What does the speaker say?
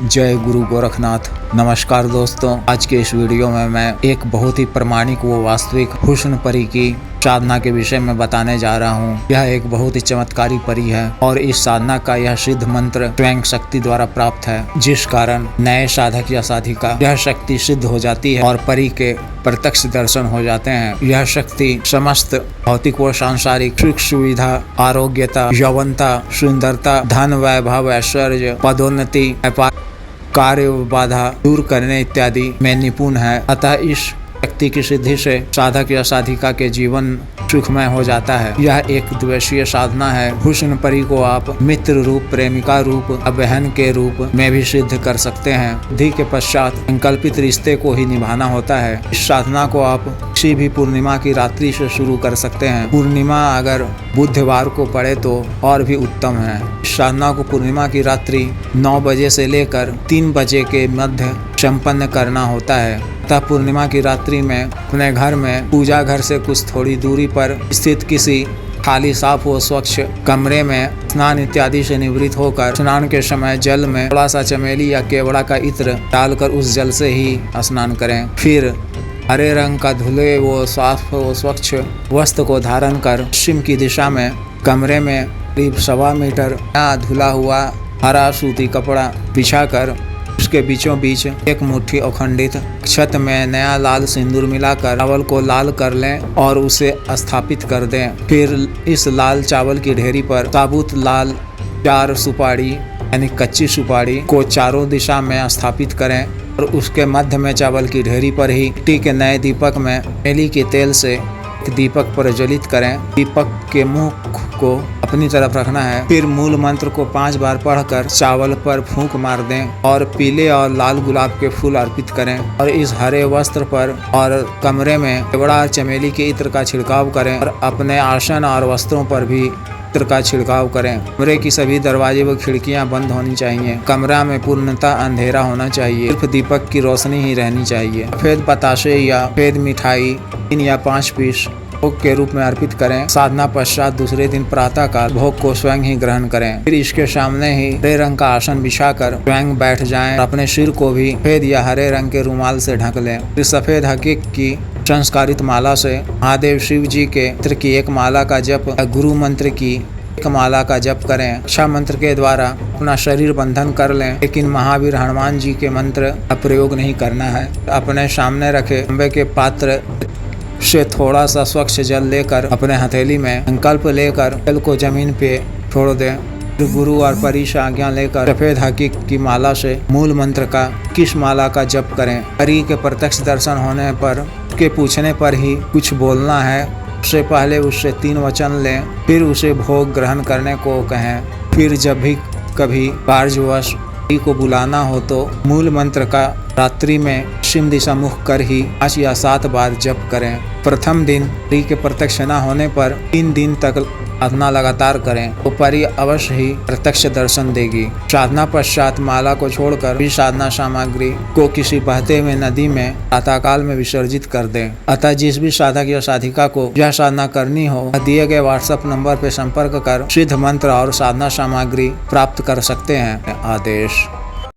जय गुरु गोरखनाथ। नमस्कार दोस्तों, आज के इस वीडियो में मैं एक बहुत ही प्रामाणिक व वास्तविक हुस्न परी की साधना के विषय में बताने जा रहा हूँ। यह एक बहुत ही चमत्कारी परी है और इस साधना का यह सिद्ध मंत्र स्वयं शक्ति द्वारा प्राप्त है, जिस कारण नए साधक या साधिका यह शक्ति सिद्ध हो जाती है और परी के प्रत्यक्ष दर्शन हो जाते हैं। यह शक्ति समस्त भौतिक व सांसारिक सुख सुविधा, आरोग्यता, यौवनता, सुंदरता, धन, वैभव, ऐश्वर्य, पदोन्नति, कार्य बाधा दूर करने इत्यादि में निपुण है। अतः इस शक्ति की सिद्धि से साधक या साधिका के जीवन सुखमय हो जाता है। यह एक द्वितीय साधना है। हुस्न परी को आप मित्र रूप, प्रेमिका रूप, बहन के रूप में भी सिद्ध कर सकते हैं। विधि के पश्चात संकल्पित रिश्ते को ही निभाना होता है। इस साधना को आप किसी भी पूर्णिमा की रात्रि से शुरू कर सकते हैं। पूर्णिमा अगर बुधवार को पड़े तो और भी उत्तम है। इस साधना को पूर्णिमा की रात्रि 9 बजे से लेकर 3 बजे के मध्य संपन्न करना होता है। तथा पूर्णिमा की रात्रि में अपने घर में पूजा घर से कुछ थोड़ी दूरी पर स्थित किसी खाली साफ व स्वच्छ कमरे में स्नान इत्यादि से निवृत्त होकर स्नान के समय जल में थोड़ा सा चमेली या केवड़ा का इत्र डालकर उस जल से ही स्नान करें। फिर हरे रंग का धुले व साफ व स्वच्छ वस्त्र को धारण कर पश्चिम की दिशा में कमरे में करीब 1.25 मीटर धुला हुआ हरा सूती कपड़ा बिछाकर उसके बीचों बीच एक मुट्ठी अखंडित छत में नया लाल सिंदूर मिलाकर चावल को लाल कर लें और उसे स्थापित कर दें। फिर इस लाल चावल की ढेरी पर साबुत लाल 4 सुपारी यानी कच्ची सुपारी को चारों दिशा में स्थापित करें और उसके मध्य में चावल की ढेरी पर ही मिट्टी के नए दीपक में चमेली के तेल से दीपक प्रज्वलित करें। दीपक के मुंह को अपनी तरफ रखना है। फिर मूल मंत्र को 5 बार पढ़कर चावल पर फूंक मार दें और पीले और लाल गुलाब के फूल अर्पित करें और इस हरे वस्त्र पर और कमरे में केवड़ा और चमेली के इत्र का छिड़काव करें और अपने आसन और वस्त्रों पर भी इत्र का छिड़काव करें। कमरे की सभी दरवाजे व खिड़कियां बंद होनी चाहिए। कमरा में पूर्णतः अंधेरा होना चाहिए। सिर्फ दीपक की रोशनी ही रहनी चाहिए। सफेद बताशे या सफेद मिठाई 3 या 5 पीस भोग के रूप में अर्पित करें। साधना पश्चात दूसरे दिन प्रातः काल भोग को स्वयं ही ग्रहण करें। फिर इसके सामने ही हरे रंग का आसन बिछाकर स्वयं बैठ जाएं। अपने सिर को भी सफेद या हरे रंग के रुमाल से ढक लें। फिर सफेद हकीक की संस्कारित माला से महादेव शिव जी के मंत्र की 1 माला का जप, गुरु मंत्र की 1 माला का जप करें। रक्षा मंत्र के द्वारा अपना शरीर बंधन कर लें, लेकिन महावीर हनुमान जी के मंत्र का प्रयोग नहीं करना है। अपने सामने रखे तांबे के पात्र से थोड़ा सा स्वच्छ जल लेकर अपने हथेली में संकल्प लेकर जल को जमीन पे छोड़ दें। गुरु और परी से आज्ञा लेकर सफेद हकीक की माला से मूल मंत्र का 21 माला का जप करें। परी के प्रत्यक्ष दर्शन होने पर उसके पूछने पर ही कुछ बोलना है। उससे पहले उससे 3 वचन लें, फिर उसे भोग ग्रहण करने को कहें। फिर जब भी कभी कार्यवश को बुलाना हो तो मूल मंत्र का रात्रि में पश्चिम दिशा मुख कर ही 5 या 7 बार जप करें। प्रथम दिन परी के प्रत्यक्ष न होने पर 3 दिन तक साधना लगातार करें तो परी अवश्य ही प्रत्यक्ष दर्शन देगी। साधना पश्चात माला को छोड़कर भी साधना सामग्री को किसी बहते हुए नदी में प्रातःकाल में विसर्जित कर दें। अतः जिस भी साधक या साधिका को यह साधना करनी हो, दिए गए व्हाट्सएप नंबर पर संपर्क कर सिद्ध मंत्र और साधना सामग्री प्राप्त कर सकते हैं। आदेश।